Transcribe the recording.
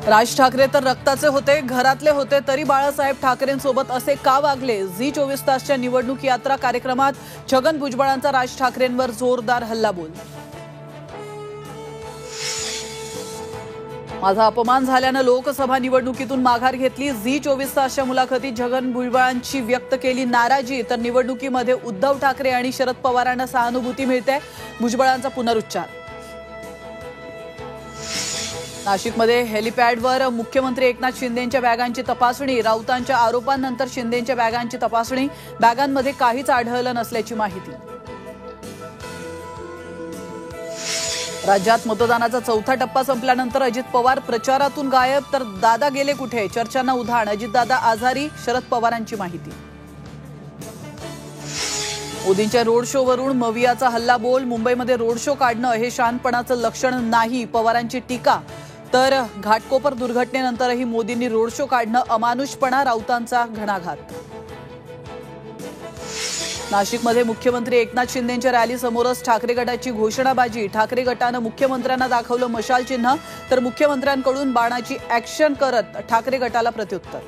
राज ठाकरे तर रक्ताचे होते, घरातले होते, तरी बाळासाहेब ठाकरेंसोबत असे का वागले? झी 24 तासच्या निवडणूक यात्रा कार्यक्रमात छगन भुजबळांचा राज ठाकरेंवर जोरदार हल्लाबोल। माझा अपमान झाल्याने लोकसभा निवडणुकीतून माघार घेतली। झी 24 तासच्या मुलाखतीत छगन भुजबळांची व्यक्त केली नाराजी। तर निवडणुकीमध्ये उद्धव ठाकरे आणि शरद पवारांना सहानुभूती मिळते, भुजबळांचा पुनरुच्चार। नाशिकमध्ये हेलिपॅडवर मुख्यमंत्री एकनाथ शिंदेंच्या बॅगांची तपासणी। राऊतांच्या आरोपांनंतर शिंदेंच्या बॅगांची तपासणी, बॅगांमध्ये काहीच आढळलं नसल्याची माहिती। राज्यात मतदानाचा चौथा टप्पा संपल्यानंतर अजित पवार प्रचारातून गायब, तर दादा गेले कुठे? चर्चांना उधाण, अजितदादा आजारी, शरद पवारांची माहिती। मोदींच्या रोड शोवरून मवियाचा हल्लाबोल। मुंबईमध्ये रोड शो काढणं हे शांतपणाचं लक्षण नाही, पवारांची टीका। तर घाटकोपर दुर्घटनेनंतरही मोदींनी रोड शो काढणं अमानुषपणा, राऊतांचा घणाघात। नाशिकमध्ये मुख्यमंत्री एकनाथ शिंदेंच्या रॅली समोरच ठाकरे गटाची घोषणाबाजी। ठाकरे गटानं मुख्यमंत्र्यांना दाखवलं मशाल चिन्ह, तर मुख्यमंत्र्यांकडून बाणाची ऍक्शन करत ठाकरे गटाला प्रत्युत्तर।